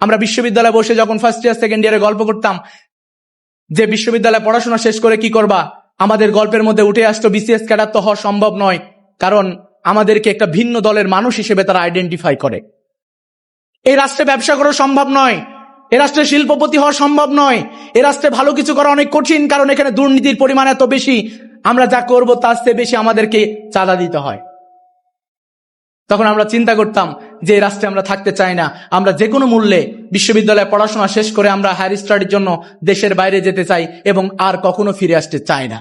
আমরা বিশ্ববিদ্যালয়ে বসে যখন ফার্স্ট ইয়ার সেকেন্ড ইয়ারে গল্প করতাম যে বিশ্ববিদ্যালয়ে পড়াশোনা শেষ করে কি করবা, আমাদের গল্পের মধ্যে উঠে আসতো বিসিএস ক্যাডার তো হওয়া সম্ভব নয়, কারণ আমাদেরকে একটা ভিন্ন দলের মানুষ হিসেবে তারা আইডেন্টিফাই করে। এই রাষ্ট্রে ব্যবসা করা সম্ভব নয়, এ রাষ্ট্রে শিল্পপতি হওয়া সম্ভব নয়, এ রাষ্ট্রে ভালো কিছু করা অনেক কঠিন, কারণ এখানে দুর্নীতির পরিমাণ এত বেশি, আমরা যা করব তার চেয়ে বেশি আমাদেরকে চাঁদা দিতে হয়। তখন আমরা চিন্তা করতাম যে এই রাষ্ট্রে আমরা থাকতে চাই না, আমরা যে কোনো মূল্যে বিশ্ববিদ্যালয়ে পড়াশোনা শেষ করে আমরা হায়ার স্টাডির জন্য দেশের বাইরে যেতে চাই এবং আর কখনো ফিরে আসতে চাই না।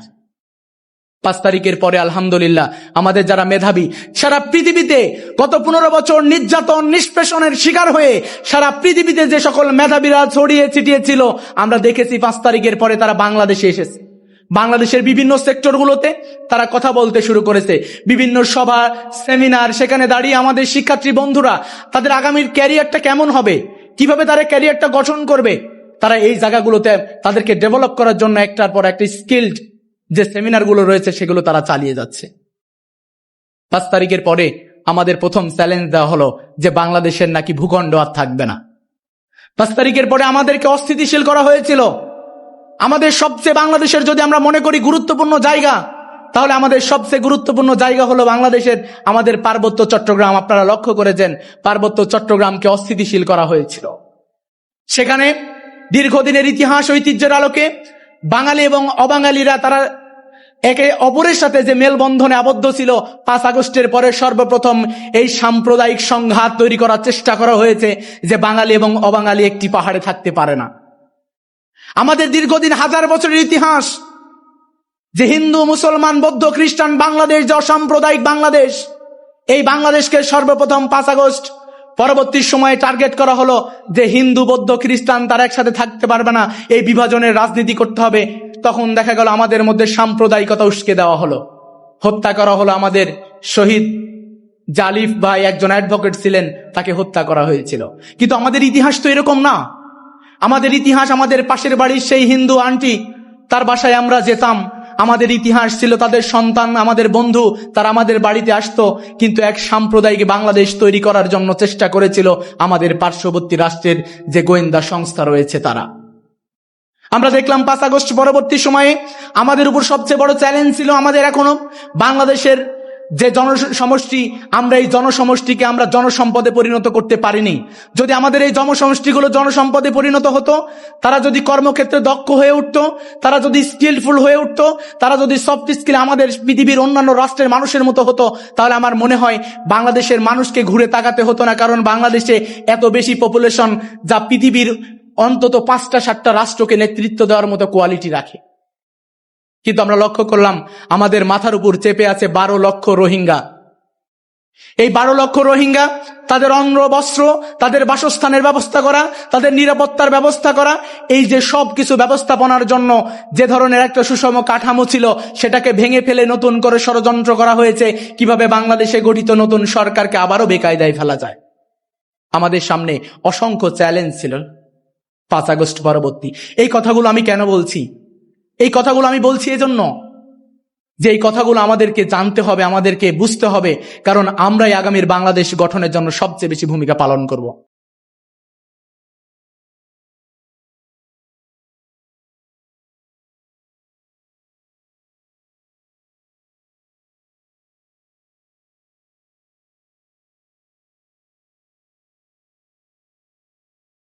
5 তারিখের পরে আলহামদুলিল্লাহ আমাদের যারা মেধাবী, সারা পৃথিবীতে গত 15 বছর নির্যাতন নিষ্পেষণের শিকার হয়ে সারা পৃথিবীতে যে সকল মেধাবীরা ছড়িয়ে ছিটিয়ে ছিল, আমরা দেখেছি 5 তারিখের পরে তারা বাংলাদেশে এসেছে। বাংলাদেশের বিভিন্ন সেক্টরগুলোতে তারা কথা বলতে শুরু করেছে, বিভিন্ন সভা সেমিনার, সেখানে দাঁড়িয়ে আমাদের শিক্ষার্থী বন্ধুরা তাদের আগামীর ক্যারিয়ারটা কেমন হবে, কিভাবে তারা ক্যারিয়ারটা গঠন করবে, তারা এই জায়গাগুলোতে তাদেরকে ডেভেলপ করার জন্য একটার পর একটা স্কিলড যে সেমিনারগুলো রয়েছে সেগুলো তারা চালিয়ে যাচ্ছে। 5 তারিখের পরে আমাদের প্রথম চ্যালেঞ্জ দেওয়া হলো যে বাংলাদেশের নাকি ভূখণ্ড আর থাকবে না। 5 তারিখের পরে আমাদেরকে অস্থিতিশীল করা হয়েছিল। আমাদের সবচেয়ে বাংলাদেশের যদি আমরা মনে করি গুরুত্বপূর্ণ জায়গা, তাহলে আমাদের সবচেয়ে গুরুত্বপূর্ণ জায়গা হলো বাংলাদেশের আমাদের পার্বত্য চট্টগ্রাম। আপনারা লক্ষ্য করেছেন পার্বত্য চট্টগ্রামকে অস্থিতিশীল করা হয়েছিল। সেখানে দীর্ঘদিনের ইতিহাস ঐতিহ্যের আলোকে বাঙালি এবং অবাঙালিরা তারা একে অপরের সাথে যে মেলবন্ধনে আবদ্ধ ছিল, 5 আগস্টের পরে সর্বপ্রথম এই সাম্প্রদায়িক সংঘাত তৈরি করার চেষ্টা করা হয়েছে যে বাঙালি এবং অবাঙালি একটি পাহাড়ে থাকতে পারে না। আমাদের দীর্ঘদিন হাজার বছরের ইতিহাস যে হিন্দু মুসলমান বৌদ্ধ খ্রিস্টান বাংলাদেশ, যে অসাম্প্রদায়িক বাংলাদেশ, এই বাংলাদেশকে সর্বপ্রথম 5 আগস্ট পরবর্তী সময়ে টার্গেট করা হলো যে হিন্দু বৌদ্ধ খ্রিস্টান তারা একসাথে থাকতে পারবে না, এই বিভাজনের রাজনীতি করতে হবে। তখন দেখা গেল আমাদের মধ্যে সাম্প্রদায়িকতা উস্কে দেওয়া হলো, হত্যা করা হলো। আমাদের শহীদ জালিফ ভাই একজন অ্যাডভোকেট ছিলেন, তাকে হত্যা করা হয়েছিল। কিন্তু আমাদের ইতিহাস তো এরকম না। আমাদের ইতিহাস আমাদের পাশের বাড়ির সেই হিন্দু আন্টি, তার বাসায় আমরা যেতাম। আমাদের ইতিহাস ছিল তাদের সন্তান, আমাদের বন্ধু, তারা আমাদের বাড়িতে আসতো। কিন্তু এক সাম্প্রদায়িক বাংলাদেশ তৈরি করার জন্য চেষ্টা করেছিল আমাদের পার্শ্ববর্তী রাষ্ট্রের যে গোয়েন্দা সংস্থা রয়েছে তারা। আমরা দেখলাম 5 আগস্ট পরবর্তী সময়ে আমাদের উপর সবচেয়ে বড় চ্যালেঞ্জ ছিল আমাদের এখনো বাংলাদেশের যে জনসমষ্টি, আমরা এই জনসমষ্টিকে আমরা জনসম্পদে পরিণত করতে পারিনি। যদি আমাদের এই জনসমষ্টিগুলো জনসম্পদে পরিণত হতো, তারা যদি কর্মক্ষেত্রে দক্ষ হয়ে উঠতো, তারা যদি স্কিলফুল হয়ে উঠতো, তারা যদি সফট স্কিল আমাদের পৃথিবীর অন্যান্য রাষ্ট্রের মানুষের মতো হতো, তাহলে আমার মনে হয় বাংলাদেশের মানুষকে ঘুরে তাকাতে হতো না। কারণ বাংলাদেশে এত বেশি পপুলেশন যা পৃথিবীর অন্তত 5টা-7টা রাষ্ট্রকে নেতৃত্ব দেওয়ার মতো কোয়ালিটি রাখে। কিন্তু আমরা লক্ষ্য করলাম আমাদের মাথার উপর চেপে আছে 12 লক্ষ রোহিঙ্গা। এই 12 লক্ষ রোহিঙ্গা, তাদের অন্ন বস্ত্র, তাদের বাসস্থানের ব্যবস্থা করা, তাদের নিরাপত্তার ব্যবস্থা করা, এই যে সব কিছু ব্যবস্থাপনার জন্য যে ধরনের একটা সুষম কাঠামো ছিল, সেটাকে ভেঙে ফেলে নতুন করে ষড়যন্ত্র করা হয়েছে কিভাবে বাংলাদেশে গঠিত নতুন সরকারকে আবারও বেকায়দায় ফেলা যায়। আমাদের সামনে অসংখ্য চ্যালেঞ্জ ছিল 5 আগস্ট পরবর্তী। এই কথাগুলো আমি কেন বলছি? এই কথাগুলো আমি বলছি এজন্য যে এই কথাগুলো আমাদেরকে জানতে হবে, আমাদেরকে বুঝতে হবে, কারণ আমরাই আগামীর বাংলাদেশ গঠনের জন্য সবচেয়ে বেশি ভূমিকা পালন করব।